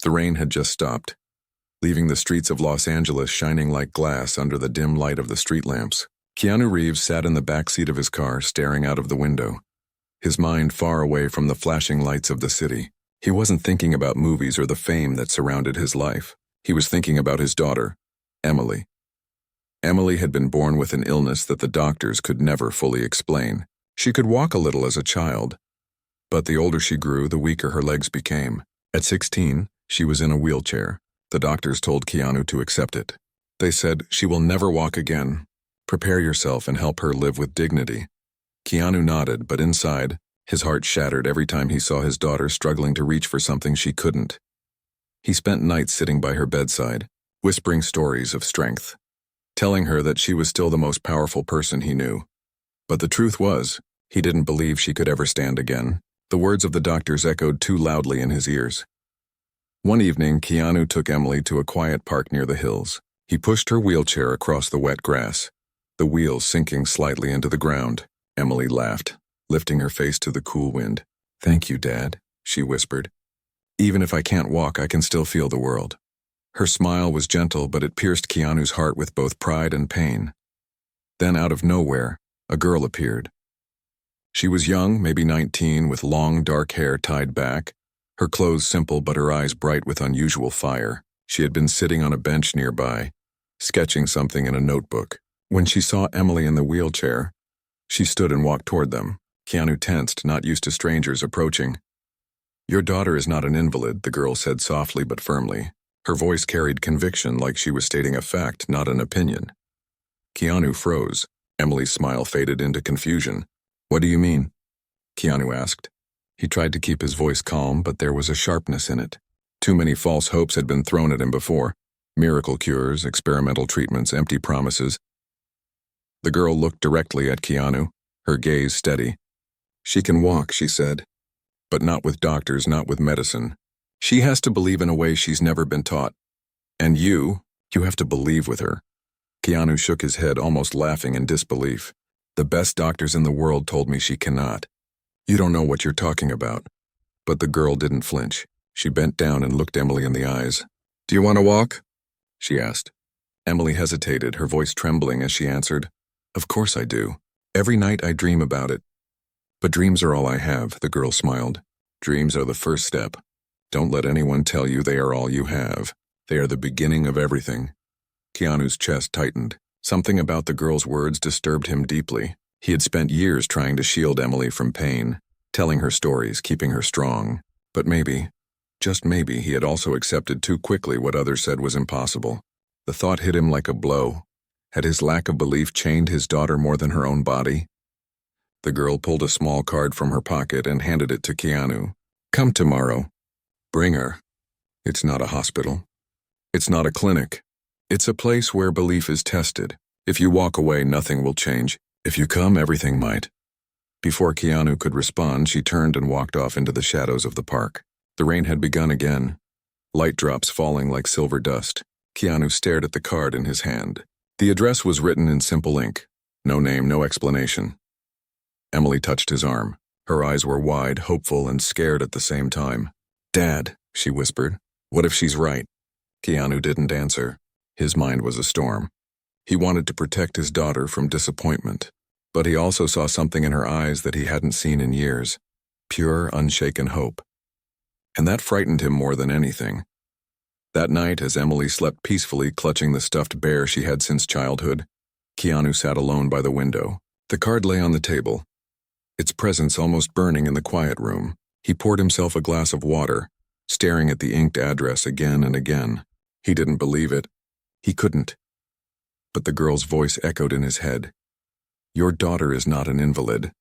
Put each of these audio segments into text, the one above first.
The rain had just stopped, leaving the streets of Los Angeles shining like glass under the dim light of the street lamps. Keanu Reeves sat in the back seat of his car, staring out of the window, his mind far away from the flashing lights of the city. He wasn't thinking about movies or the fame that surrounded his life. He was thinking about his daughter, Emily. Emily had been born with an illness that the doctors could never fully explain. She could walk a little as a child, but the older she grew, the weaker her legs became. At 16, she was in a wheelchair. The doctors told Keanu to accept it. They said, "She will never walk again. Prepare yourself and help her live with dignity." Keanu nodded, but inside, his heart shattered every time he saw his daughter struggling to reach for something she couldn't. He spent nights sitting by her bedside, whispering stories of strength, telling her that she was still the most powerful person he knew. But the truth was, he didn't believe she could ever stand again. The words of the doctors echoed too loudly in his ears. One evening, Keanu took Emily to a quiet park near the hills. He pushed her wheelchair across the wet grass, the wheels sinking slightly into the ground. Emily laughed, lifting her face to the cool wind. "Thank you, Dad," she whispered. "Even if I can't walk, I can still feel the world." Her smile was gentle, but it pierced Keanu's heart with both pride and pain. Then, out of nowhere, a girl appeared. She was young, maybe 19, with long, dark hair tied back, her clothes simple but her eyes bright with unusual fire. She had been sitting on a bench nearby, sketching something in a notebook. When she saw Emily in the wheelchair, she stood and walked toward them. Keanu tensed, not used to strangers approaching. "Your daughter is not an invalid," the girl said softly but firmly. Her voice carried conviction, like she was stating a fact, not an opinion. Keanu froze. Emily's smile faded into confusion. "What do you mean?" Keanu asked. He tried to keep his voice calm, but there was a sharpness in it. Too many false hopes had been thrown at him before. Miracle cures, experimental treatments, empty promises. The girl looked directly at Keanu, her gaze steady. "She can walk," she said. "But not with doctors, not with medicine. She has to believe in a way she's never been taught. And you have to believe with her." Keanu shook his head, almost laughing in disbelief. "The best doctors in the world told me she cannot. You don't know what you're talking about." But the girl didn't flinch. She bent down and looked Emily in the eyes. "Do you want to walk?" she asked. Emily hesitated, her voice trembling as she answered, "Of course I do. Every night I dream about it." "But dreams are all I have," the girl smiled. "Dreams are the first step. Don't let anyone tell you they are all you have. They are the beginning of everything." Keanu's chest tightened. Something about the girl's words disturbed him deeply. He had spent years trying to shield Emily from pain, telling her stories, keeping her strong. But maybe, just maybe, he had also accepted too quickly what others said was impossible. The thought hit him like a blow. Had his lack of belief chained his daughter more than her own body? The girl pulled a small card from her pocket and handed it to Keanu. "Come tomorrow. Bring her. It's not a hospital. It's not a clinic. It's a place where belief is tested. If you walk away, nothing will change. If you come, everything might." Before Keanu could respond, she turned and walked off into the shadows of the park. The rain had begun again, light drops falling like silver dust. Keanu stared at the card in his hand. The address was written in simple ink. No name, no explanation. Emily touched his arm. Her eyes were wide, hopeful, and scared at the same time. "Dad," she whispered. "What if she's right?" Keanu didn't answer. His mind was a storm. He wanted to protect his daughter from disappointment, but he also saw something in her eyes that he hadn't seen in years. Pure, unshaken hope. And that frightened him more than anything. That night, as Emily slept peacefully clutching the stuffed bear she had since childhood, Keanu sat alone by the window. The card lay on the table, its presence almost burning in the quiet room. He poured himself a glass of water, staring at the inked address again and again. He didn't believe it. He couldn't. But the girl's voice echoed in his head. "Your daughter is not an invalid."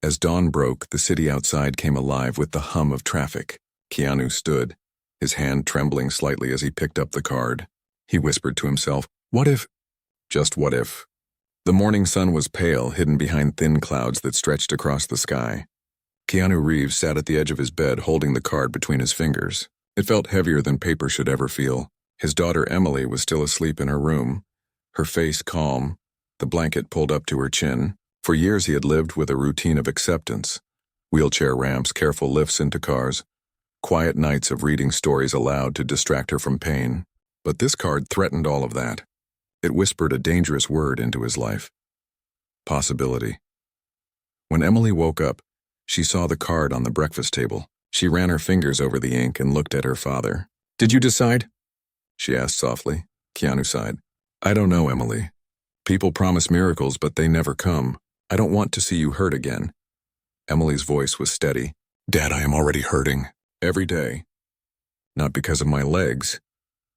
As dawn broke, the city outside came alive with the hum of traffic. Keanu stood, his hand trembling slightly as he picked up the card. He whispered to himself, "What if?" Just what if? The morning sun was pale, hidden behind thin clouds that stretched across the sky. Keanu Reeves sat at the edge of his bed, holding the card between his fingers. It felt heavier than paper should ever feel. His daughter Emily was still asleep in her room, her face calm, the blanket pulled up to her chin. For years he had lived with a routine of acceptance. Wheelchair ramps, careful lifts into cars. quiet nights of reading stories aloud to distract her from pain. But this card threatened all of that. It whispered a dangerous word into his life. Possibility. When Emily woke up, she saw the card on the breakfast table. She ran her fingers over the ink and looked at her father. "Did you decide?" she asked softly. Keanu sighed. "I don't know, Emily. People promise miracles, but they never come. I don't want to see you hurt again." Emily's voice was steady. "Dad, I am already hurting. Every day. Not because of my legs,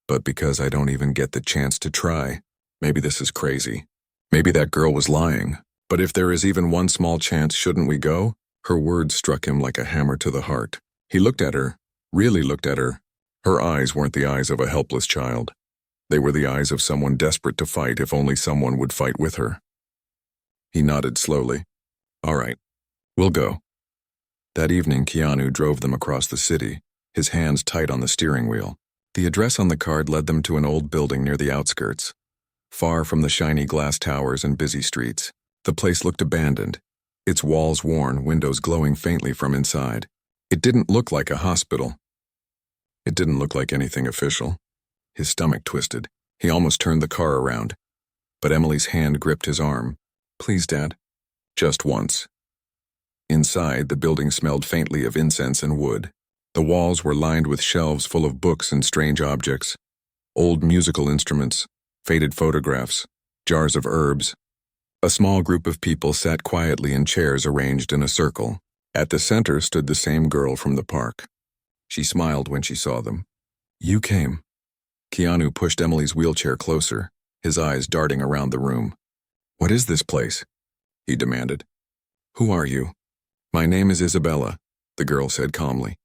but because I don't even get the chance to try. Maybe this is crazy. Maybe that girl was lying. But if there is even one small chance, shouldn't we go?" Her words struck him like a hammer to the heart. He looked at her, really looked at her. Her eyes weren't the eyes of a helpless child. They were the eyes of someone desperate to fight if only someone would fight with her. He nodded slowly. "All right, we'll go." That evening, Keanu drove them across the city, his hands tight on the steering wheel. The address on the card led them to an old building near the outskirts, far from the shiny glass towers and busy streets. The place looked abandoned, its walls worn, windows glowing faintly from inside. It didn't look like a hospital. It didn't look like anything official. His stomach twisted. He almost turned the car around. But Emily's hand gripped his arm. "Please, Dad." Just once. Inside, the building smelled faintly of incense and wood. The walls were lined with shelves full of books and strange objects. Old musical instruments, faded photographs, jars of herbs. A small group of people sat quietly in chairs arranged in a circle. At the center stood the same girl from the park. She smiled when she saw them. "You came." Keanu pushed Emily's wheelchair closer, his eyes darting around the room. "What is this place?" he demanded. "Who are you?" "My name is Isabella," the girl said calmly.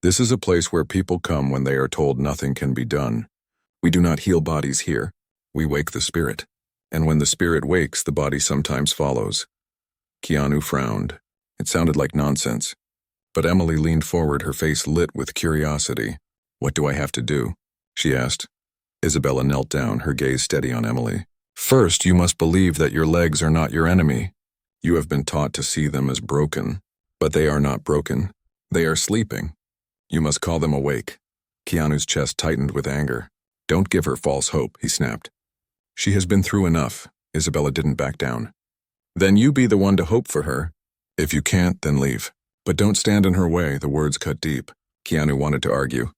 "This is a place where people come when they are told nothing can be done. We do not heal bodies here. We wake the spirit. And when the spirit wakes, the body sometimes follows." Keanu frowned. It sounded like nonsense. But Emily leaned forward, her face lit with curiosity. "What do I have to do?" she asked. Isabella knelt down, her gaze steady on Emily. "First, you must believe that your legs are not your enemy. You have been taught to see them as broken. But they are not broken. They are sleeping. You must call them awake." Keanu's chest tightened with anger. "Don't give her false hope," he snapped. "She has been through enough." Isabella didn't back down. "Then you be the one to hope for her. If you can't, then leave. But don't stand in her way." The words cut deep. Keanu wanted to argue.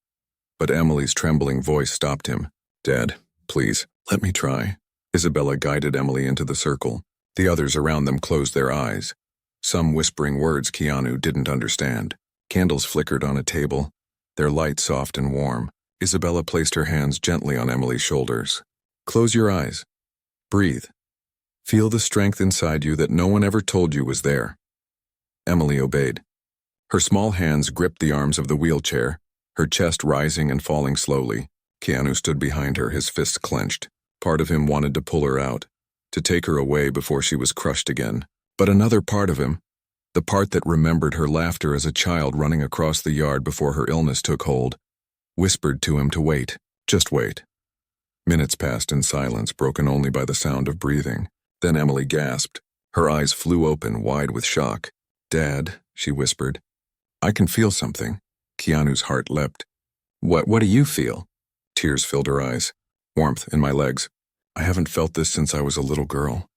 But Emily's trembling voice stopped him. "Dad, please, let me try." Isabella guided Emily into the circle. The others around them closed their eyes, some whispering words Keanu didn't understand. Candles flickered on a table, their light soft and warm. Isabella placed her hands gently on Emily's shoulders. "Close your eyes. Breathe. Feel the strength inside you that no one ever told you was there." Emily obeyed. Her small hands gripped the arms of the wheelchair, her chest rising and falling slowly. Keanu stood behind her, his fists clenched. Part of him wanted to pull her out, to take her away before she was crushed again. But another part of him, the part that remembered her laughter as a child running across the yard before her illness took hold, whispered to him to wait, just wait. Minutes passed in silence, broken only by the sound of breathing. Then Emily gasped. Her eyes flew open, wide with shock. "Dad," she whispered. "I can feel something." Keanu's heart leapt. What do you feel?" Tears filled her eyes. "Warmth in my legs. I haven't felt this since I was a little girl."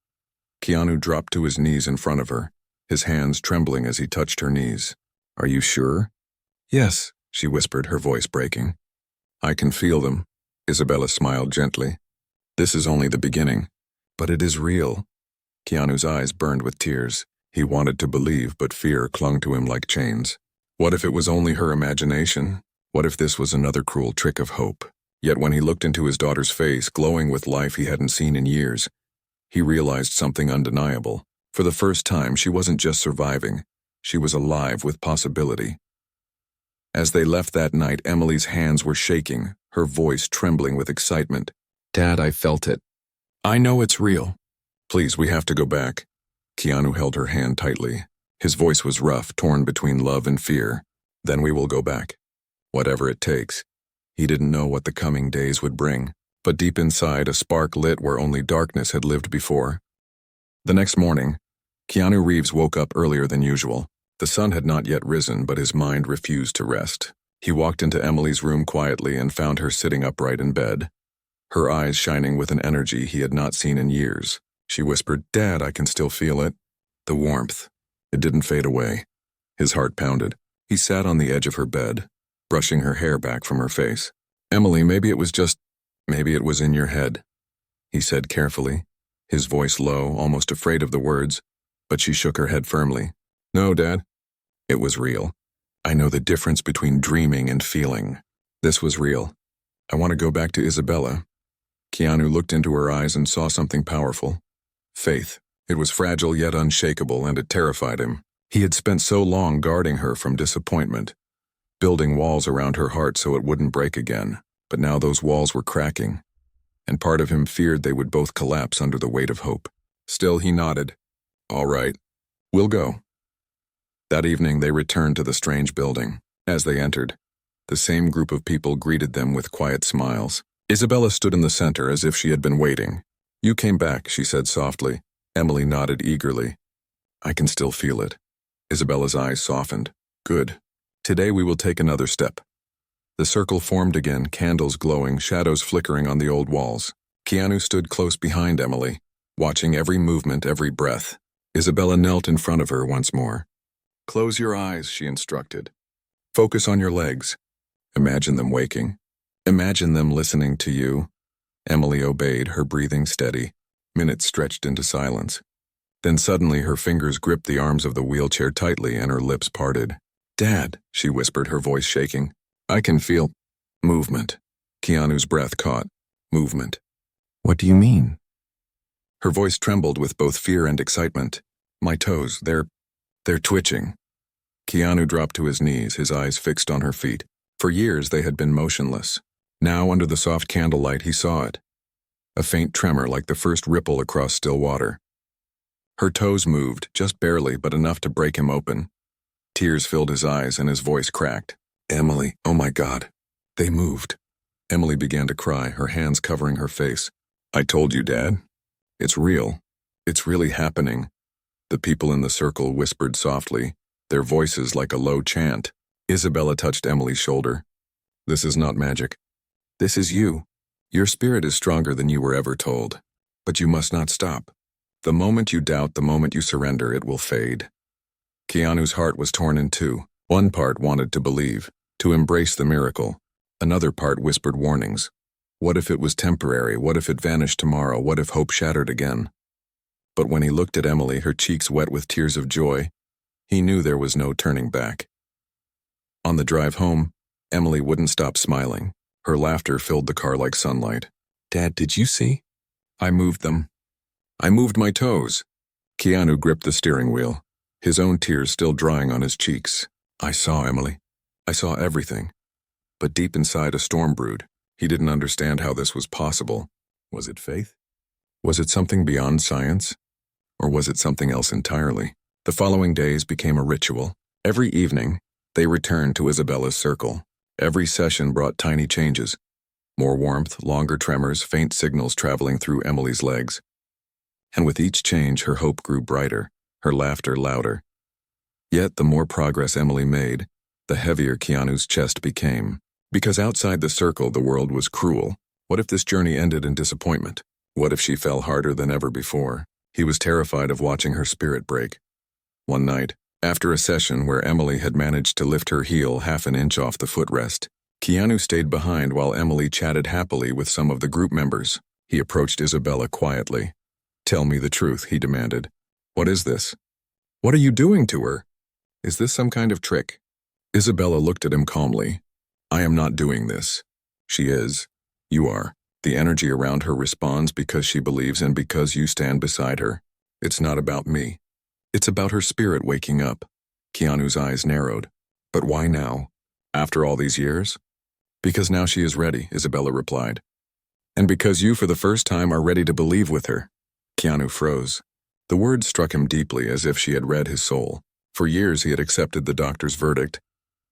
Keanu dropped to his knees in front of her, his hands trembling as he touched her knees. "Are you sure?" "Yes," she whispered, her voice breaking. "I can feel them." Isabella smiled gently. "This is only the beginning. But it is real." Keanu's eyes burned with tears. He wanted to believe, but fear clung to him like chains. What if it was only her imagination? What if this was another cruel trick of hope? Yet when he looked into his daughter's face, glowing with life he hadn't seen in years, he realized something undeniable. For the first time, she wasn't just surviving. She was alive with possibility. As they left that night, Emily's hands were shaking, her voice trembling with excitement. "Dad, I felt it. I know it's real. Please, we have to go back." Keanu held her hand tightly. His voice was rough, torn between love and fear. "Then we will go back. Whatever it takes." He didn't know what the coming days would bring, but deep inside, a spark lit where only darkness had lived before. The next morning, Keanu Reeves woke up earlier than usual. The sun had not yet risen, but his mind refused to rest. He walked into Emily's room quietly and found her sitting upright in bed, her eyes shining with an energy he had not seen in years. She whispered, "Dad, I can still feel it." The warmth. It didn't fade away. His heart pounded. He sat on the edge of her bed, brushing her hair back from her face. "Emily, maybe it was in your head," he said carefully, his voice low, almost afraid of the words, but she shook her head firmly. "No, Dad. It was real. I know the difference between dreaming and feeling. This was real. I want to go back to Isabella." Keanu looked into her eyes and saw something powerful. Faith. It was fragile yet unshakable, and it terrified him. He had spent so long guarding her from disappointment, building walls around her heart so it wouldn't break again, but now those walls were cracking, and part of him feared they would both collapse under the weight of hope. Still, he nodded. "All right, we'll go." That evening they returned to the strange building. As they entered, the same group of people greeted them with quiet smiles. Isabella stood in the center as if she had been waiting. "You came back," she said softly. Emily nodded eagerly. "I can still feel it." Isabella's eyes softened. "Good. Today we will take another step." The circle formed again, candles glowing, shadows flickering on the old walls. Keanu stood close behind Emily, watching every movement, every breath. Isabella knelt in front of her once more. "Close your eyes," she instructed. "Focus on your legs. Imagine them waking. Imagine them listening to you." Emily obeyed, her breathing steady. Minutes stretched into silence. Then suddenly her fingers gripped the arms of the wheelchair tightly and her lips parted. "Dad," she whispered, her voice shaking. "I can feel movement." Keanu's breath caught. "Movement. What do you mean?" Her voice trembled with both fear and excitement. "My toes, they're twitching." Keanu dropped to his knees, his eyes fixed on her feet. For years they had been motionless. Now, under the soft candlelight, he saw it. A faint tremor like the first ripple across still water. Her toes moved, just barely, but enough to break him open. Tears filled his eyes and his voice cracked. "Emily, oh my God. They moved." Emily began to cry, her hands covering her face. "I told you, Dad. It's real. It's really happening." The people in the circle whispered softly, their voices like a low chant. Isabella touched Emily's shoulder. "This is not magic. This is you. Your spirit is stronger than you were ever told. But you must not stop. The moment you doubt, the moment you surrender, it will fade." Keanu's heart was torn in two. One part wanted to believe, to embrace the miracle. Another part whispered warnings. What if it was temporary? What if it vanished tomorrow? What if hope shattered again? But when he looked at Emily, her cheeks wet with tears of joy, he knew there was no turning back. On the drive home, Emily wouldn't stop smiling. Her laughter filled the car like sunlight. "Dad, did you see? I moved them. I moved my toes." Keanu gripped the steering wheel, his own tears still drying on his cheeks. "I saw, Emily. I saw everything." But deep inside a storm brewed. He didn't understand how this was possible. Was it faith? Was it something beyond science? Or was it something else entirely? The following days became a ritual. Every evening, they returned to Isabella's circle. Every session brought tiny changes. More warmth, longer tremors, faint signals traveling through Emily's legs. And with each change, her hope grew brighter, her laughter louder. Yet the more progress Emily made, the heavier Keanu's chest became. Because outside the circle, the world was cruel. What if this journey ended in disappointment? What if she fell harder than ever before? He was terrified of watching her spirit break. One night, after a session where Emily had managed to lift her heel half an inch off the footrest, Keanu stayed behind while Emily chatted happily with some of the group members. He approached Isabella quietly. "Tell me the truth," he demanded. "What is this? What are you doing to her? Is this some kind of trick?" Isabella looked at him calmly. "I am not doing this. She is. You are." The energy around her responds because she believes and because you stand beside her. It's not about me. It's about her spirit waking up. Keanu's eyes narrowed. "But why now? After all these years?" "Because now she is ready," Isabella replied. "And because you for the first time are ready to believe with her." Keanu froze. The words struck him deeply, as if she had read his soul. For years he had accepted the doctor's verdict,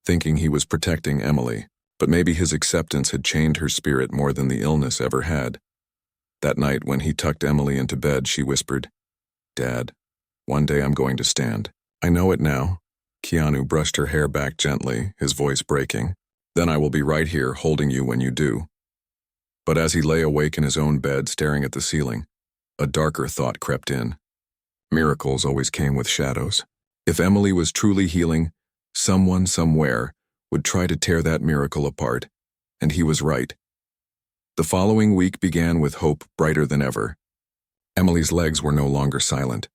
thinking he was protecting Emily. But maybe his acceptance had chained her spirit more than the illness ever had. That night, when he tucked Emily into bed, she whispered, "Dad, one day I'm going to stand. I know it now." Keanu brushed her hair back gently, his voice breaking. Then I will be right here holding you when you do. But as he lay awake in his own bed staring at the ceiling, a darker thought crept in. Miracles always came with shadows. If Emily was truly healing, someone somewhere would try to tear that miracle apart, and he was right. The following week began with hope brighter than ever. Emily's legs were no longer silent.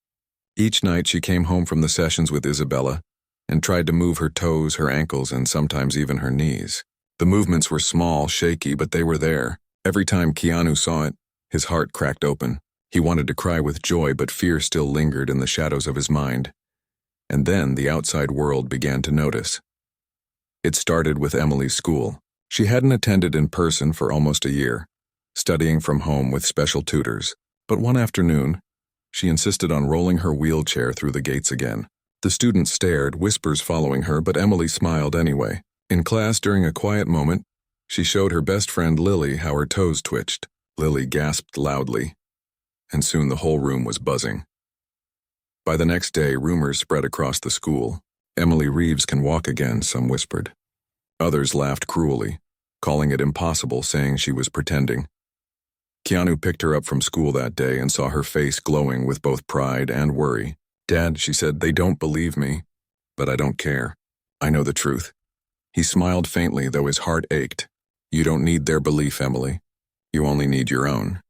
Each night she came home from the sessions with Isabella and tried to move her toes, her ankles, and sometimes even her knees. The movements were small, shaky, but they were there. Every time Keanu saw it, his heart cracked open. He wanted to cry with joy, but fear still lingered in the shadows of his mind. And then the outside world began to notice. It started with Emily's school. She hadn't attended in person for almost a year, studying from home with special tutors. But one afternoon, she insisted on rolling her wheelchair through the gates again. The students stared, whispers following her, but Emily smiled anyway. In class, during a quiet moment, she showed her best friend Lily how her toes twitched. Lily gasped loudly, and soon the whole room was buzzing. By the next day, rumors spread across the school. Emily Reeves can walk again, some whispered. Others laughed cruelly, calling it impossible, saying she was pretending. Keanu picked her up from school that day and saw her face glowing with both pride and worry. "Dad," she said, "they don't believe me, but I don't care. I know the truth." He smiled faintly, though his heart ached. "You don't need their belief, Emily. You only need your own."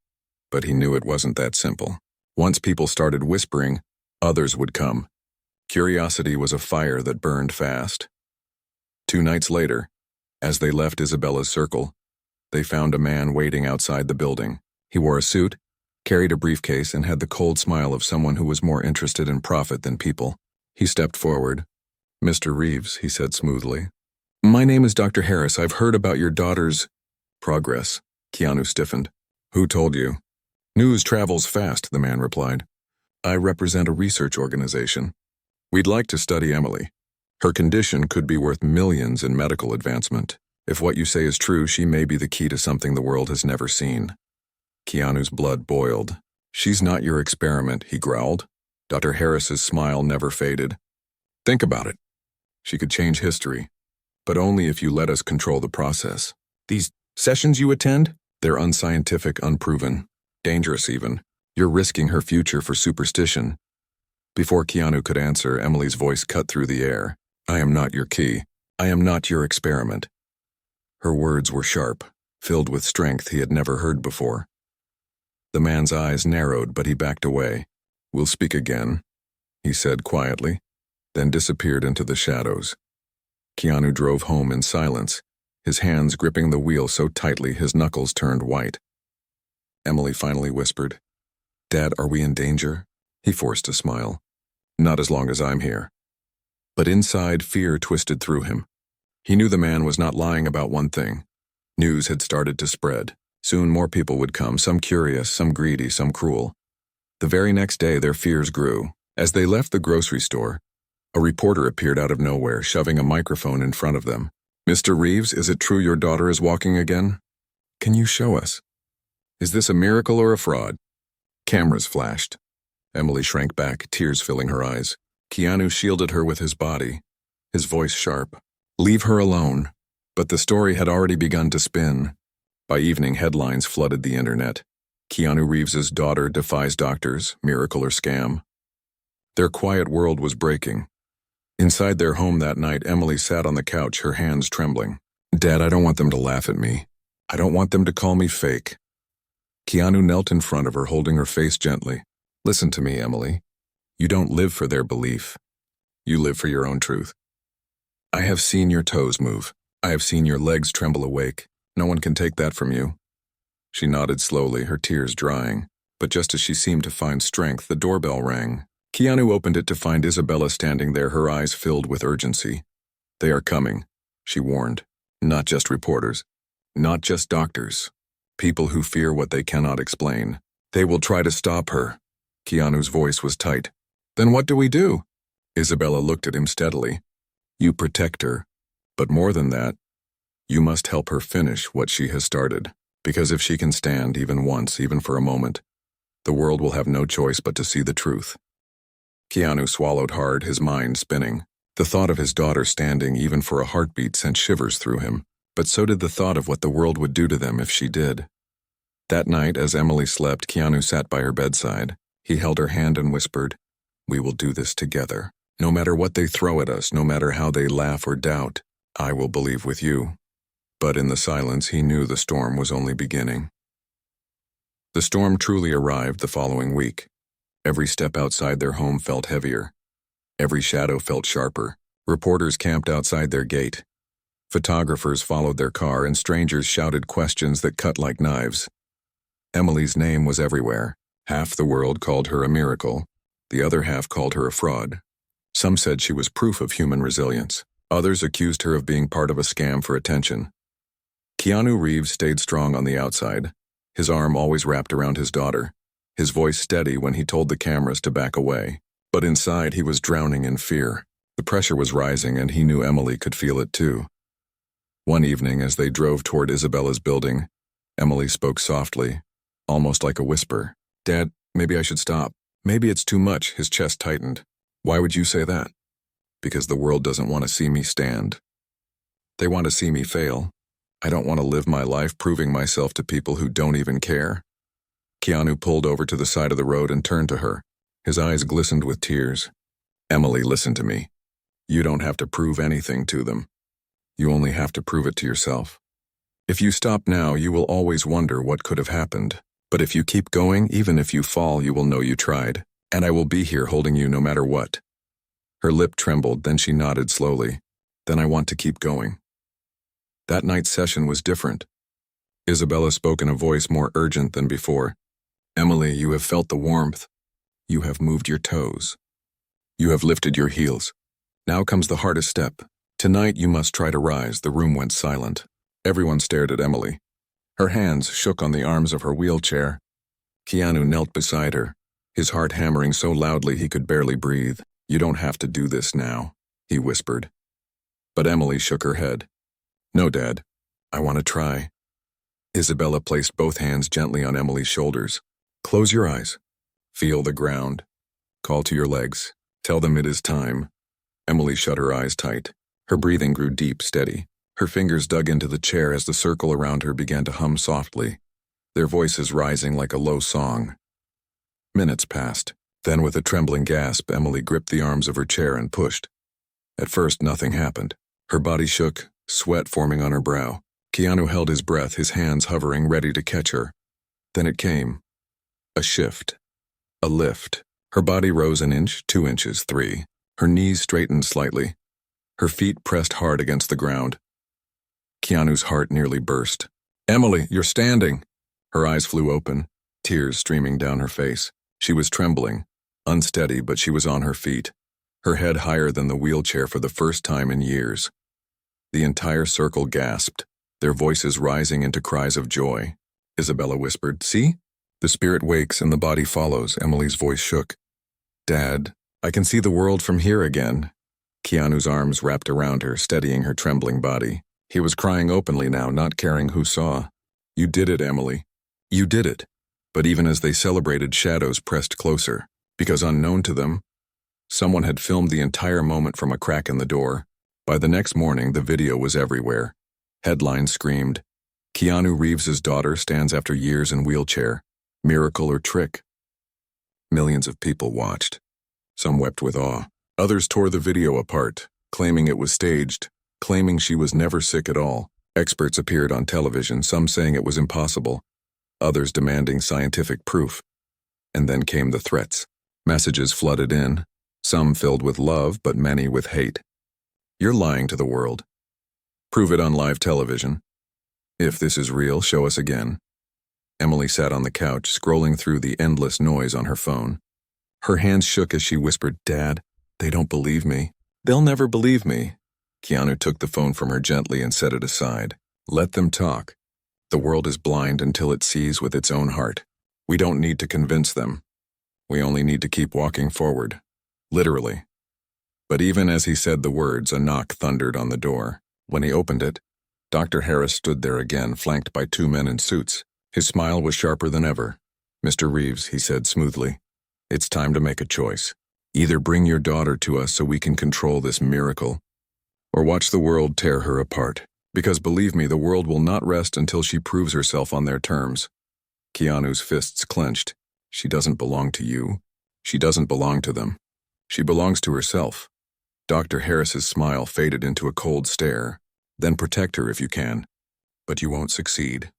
But he knew it wasn't that simple. Once people started whispering, others would come. Curiosity was a fire that burned fast. 2 nights later, as they left Isabella's circle, they found a man waiting outside the building. He wore a suit, carried a briefcase, and had the cold smile of someone who was more interested in profit than people. He stepped forward. "Mr. Reeves," he said smoothly. "My name is Dr. Harris. I've heard about your daughter's progress." Keanu stiffened. "Who told you?" "News travels fast," the man replied. "I represent a research organization. We'd like to study Emily. Her condition could be worth millions in medical advancement. If what you say is true, she may be the key to something the world has never seen." Keanu's blood boiled. "She's not your experiment," he growled. Dr. Harris's smile never faded. "Think about it. She could change history, but only if you let us control the process. These sessions you attend, they're unscientific, unproven, dangerous even. You're risking her future for superstition." Before Keanu could answer, Emily's voice cut through the air. "I am not your key. I am not your experiment." Her words were sharp, filled with strength he had never heard before. The man's eyes narrowed, but he backed away. "We'll speak again," he said quietly, then disappeared into the shadows. Keanu drove home in silence, his hands gripping the wheel so tightly his knuckles turned white. Emily finally whispered, "Dad, are we in danger?" He forced a smile. "Not as long as I'm here." But inside, fear twisted through him. He knew the man was not lying about one thing. News had started to spread. Soon more people would come, some curious, some greedy, some cruel. The very next day, their fears grew. As they left the grocery store, a reporter appeared out of nowhere, shoving a microphone in front of them. "Mr. Reeves, is it true your daughter is walking again? Can you show us? Is this a miracle or a fraud?" Cameras flashed. Emily shrank back, tears filling her eyes. Keanu shielded her with his body, his voice sharp. "Leave her alone." But the story had already begun to spin. By evening, headlines flooded the internet. Keanu Reeves's daughter defies doctors, miracle or scam. Their quiet world was breaking. Inside their home that night, Emily sat on the couch, her hands trembling. "Dad, I don't want them to laugh at me. I don't want them to call me fake." Keanu knelt in front of her, holding her face gently. "Listen to me, Emily. You don't live for their belief. You live for your own truth. I have seen your toes move. I have seen your legs tremble awake. No one can take that from you." She nodded slowly, her tears drying. But just as she seemed to find strength, the doorbell rang. Keanu opened it to find Isabella standing there, her eyes filled with urgency. "They are coming," she warned. "Not just reporters. Not just doctors. People who fear what they cannot explain. They will try to stop her." Keanu's voice was tight. "Then what do we do?" Isabella looked at him steadily. "You protect her. But more than that, you must help her finish what she has started. Because if she can stand even once, even for a moment, the world will have no choice but to see the truth." Keanu swallowed hard, his mind spinning. The thought of his daughter standing even for a heartbeat sent shivers through him. but so did the thought of what the world would do to them if she did. That night, as Emily slept, Keanu sat by her bedside. He held her hand and whispered, "We will do this together. No matter what they throw at us, no matter how they laugh or doubt, I will believe with you." But in the silence, he knew the storm was only beginning. The storm truly arrived the following week. Every step outside their home felt heavier. Every shadow felt sharper. Reporters camped outside their gate. Photographers followed their car, and strangers shouted questions that cut like knives. Emily's name was everywhere. Half the world called her a miracle. The other half called her a fraud. Some said she was proof of human resilience. Others accused her of being part of a scam for attention. Keanu Reeves stayed strong on the outside, his arm always wrapped around his daughter, his voice steady when he told the cameras to back away. But inside, he was drowning in fear. The pressure was rising, and he knew Emily could feel it too. One evening, as they drove toward Isabella's building, Emily spoke softly, almost like a whisper. "Dad, maybe I should stop. Maybe it's too much." His chest tightened. "Why would you say that?" "Because the world doesn't want to see me stand. They want to see me fail. I don't want to live my life proving myself to people who don't even care." Keanu pulled over to the side of the road and turned to her. His eyes glistened with tears. "Emily, listen to me. You don't have to prove anything to them. You only have to prove it to yourself. If you stop now, you will always wonder what could have happened. But if you keep going, even if you fall, you will know you tried. And I will be here holding you no matter what." Her lip trembled, then she nodded slowly. "Then I want to keep going." That night's session was different. Isabella spoke in a voice more urgent than before. "Emily, you have felt the warmth. You have moved your toes. You have lifted your heels. Now comes the hardest step. Tonight you must try to rise." The room went silent. Everyone stared at Emily. Her hands shook on the arms of her wheelchair. Keanu knelt beside her, his heart hammering so loudly he could barely breathe. "You don't have to do this now," he whispered. But Emily shook her head. "No, Dad. I want to try." Isabella placed both hands gently on Emily's shoulders. "Close your eyes. Feel the ground. Call to your legs. Tell them it is time." Emily shut her eyes tight. Her breathing grew deep, steady. Her fingers dug into the chair as the circle around her began to hum softly, their voices rising like a low song. Minutes passed. Then, with a trembling gasp, Emily gripped the arms of her chair and pushed. At first, nothing happened. Her body shook, sweat forming on her brow. Keanu held his breath, his hands hovering, ready to catch her. Then it came. A shift. A lift. Her body rose an inch, 2 inches, 3. Her knees straightened slightly. Her feet pressed hard against the ground. Keanu's heart nearly burst. "Emily, you're standing!" Her eyes flew open, tears streaming down her face. She was trembling, unsteady, but she was on her feet, her head higher than the wheelchair for the first time in years. The entire circle gasped, their voices rising into cries of joy. Isabella whispered, "See? The spirit wakes and the body follows." Emily's voice shook. "Dad, I can see the world from here again." Keanu's arms wrapped around her, steadying her trembling body. He was crying openly now, not caring who saw. "You did it, Emily. You did it." But even as they celebrated, shadows pressed closer, because unknown to them, someone had filmed the entire moment from a crack in the door. By the next morning, the video was everywhere. Headlines screamed, "Keanu Reeves' daughter stands after years in wheelchair. Miracle or trick?" Millions of people watched. Some wept with awe. Others tore the video apart, claiming it was staged, claiming she was never sick at all. Experts appeared on television, some saying it was impossible, others demanding scientific proof. And then came the threats. Messages flooded in, some filled with love, but many with hate. "You're lying to the world. Prove it on live television. If this is real, show us again." Emily sat on the couch, scrolling through the endless noise on her phone. Her hands shook as she whispered, "Dad, they don't believe me. They'll never believe me." Keanu took the phone from her gently and set it aside. "Let them talk. The world is blind until it sees with its own heart. We don't need to convince them. We only need to keep walking forward." Literally. But even as he said the words, a knock thundered on the door. When he opened it, Dr. Harris stood there again, flanked by 2 men in suits. His smile was sharper than ever. "Mr. Reeves," he said smoothly, "it's time to make a choice. Either bring your daughter to us so we can control this miracle, or watch the world tear her apart." Because believe me, the world will not rest until she proves herself on their terms. Keanu's fists clenched. She doesn't belong to you. She doesn't belong to them. She belongs to herself. Dr. Harris's smile faded into a cold stare. Then protect her if you can. But you won't succeed.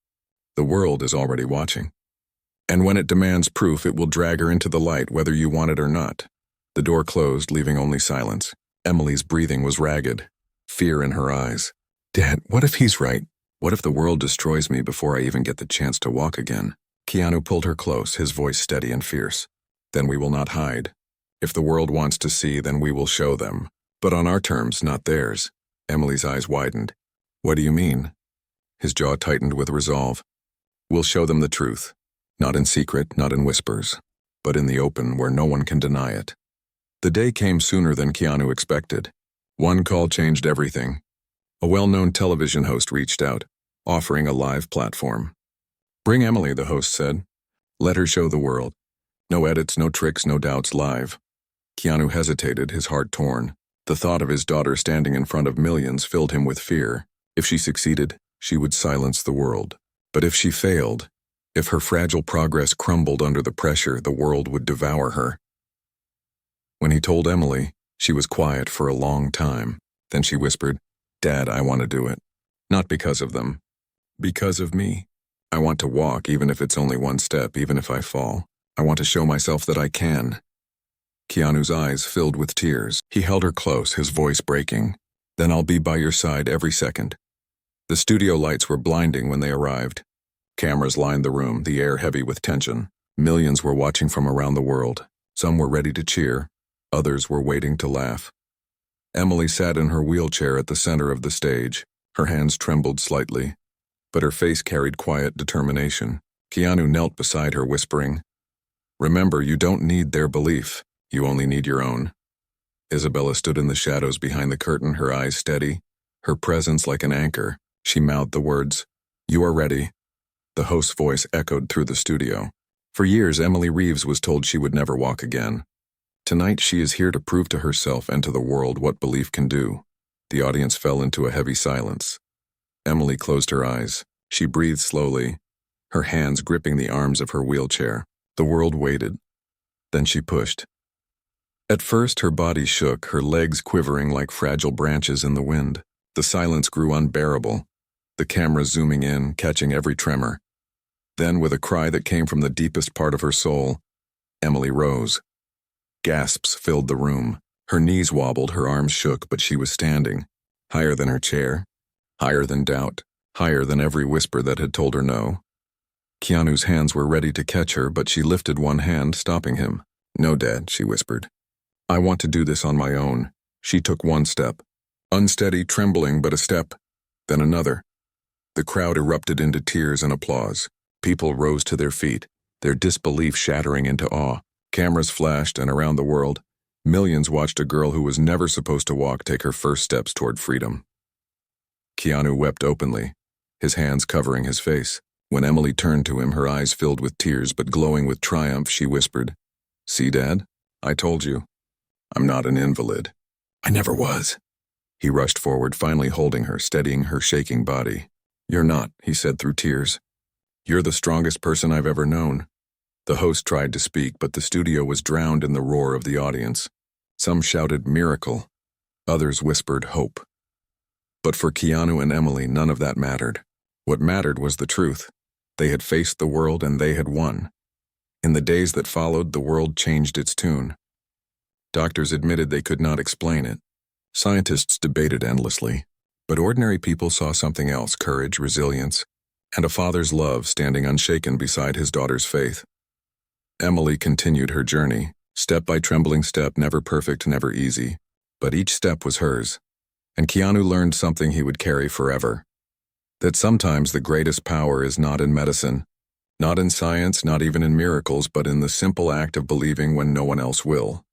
The world is already watching. And when it demands proof, it will drag her into the light whether you want it or not. The door closed, leaving only silence. Emily's breathing was ragged, fear in her eyes. Dad, what if he's right? What if the world destroys me before I even get the chance to walk again? Keanu pulled her close, his voice steady and fierce. Then we will not hide. If the world wants to see, then we will show them. But on our terms, not theirs. Emily's eyes widened. What do you mean? His jaw tightened with resolve. We'll show them the truth. Not in secret, not in whispers, but in the open where no one can deny it. The day came sooner than Keanu expected. One call changed everything. A well-known television host reached out, offering a live platform. Bring Emily, the host said. Let her show the world. No edits, no tricks, no doubts, live. Keanu hesitated, his heart torn. The thought of his daughter standing in front of millions filled him with fear. If she succeeded, she would silence the world. But if she failed, if her fragile progress crumbled under the pressure, the world would devour her. When he told Emily, she was quiet for a long time. Then she whispered, Dad, I want to do it. Not because of them. Because of me. I want to walk, even if it's only one step, even if I fall. I want to show myself that I can. Keanu's eyes filled with tears. He held her close, his voice breaking. Then I'll be by your side every second. The studio lights were blinding when they arrived. Cameras lined the room, the air heavy with tension. Millions were watching from around the world. Some were ready to cheer. Others were waiting to laugh. Emily sat in her wheelchair at the center of the stage. Her hands trembled slightly, but her face carried quiet determination. Keanu knelt beside her, whispering, Remember, you don't need their belief. You only need your own. Isabella stood in the shadows behind the curtain, her eyes steady, her presence like an anchor. She mouthed the words, You are ready. The host's voice echoed through the studio. For years, Emily Reeves was told she would never walk again. Tonight, she is here to prove to herself and to the world what belief can do. The audience fell into a heavy silence. Emily closed her eyes. She breathed slowly, her hands gripping the arms of her wheelchair. The world waited. Then she pushed. At first, her body shook, her legs quivering like fragile branches in the wind. The silence grew unbearable, the camera zooming in, catching every tremor. Then, with a cry that came from the deepest part of her soul, Emily rose. Gasps filled the room. Her knees wobbled, her arms shook, but she was standing, higher than her chair, higher than doubt, higher than every whisper that had told her no. Keanu's hands were ready to catch her, but she lifted one hand, stopping him. No, Dad, she whispered. I want to do this on my own. She took one step. Unsteady, trembling, but a step. Then another. The crowd erupted into tears and applause. People rose to their feet, their disbelief shattering into awe. Cameras flashed, and around the world, millions watched a girl who was never supposed to walk take her first steps toward freedom. Keanu wept openly, his hands covering his face. When Emily turned to him, her eyes filled with tears but glowing with triumph, she whispered, See, Dad? I told you. I'm not an invalid. I never was. He rushed forward, finally holding her, steadying her shaking body. You're not, he said through tears. You're the strongest person I've ever known. The host tried to speak, but the studio was drowned in the roar of the audience. Some shouted miracle. Others whispered hope. But for Keanu and Emily, none of that mattered. What mattered was the truth. They had faced the world and they had won. In the days that followed, the world changed its tune. Doctors admitted they could not explain it. Scientists debated endlessly. But ordinary people saw something else, courage, resilience, and a father's love standing unshaken beside his daughter's faith. Emily continued her journey, step by trembling step, never perfect, never easy. But each step was hers. And Keanu learned something he would carry forever. That sometimes the greatest power is not in medicine, not in science, not even in miracles, but in the simple act of believing when no one else will.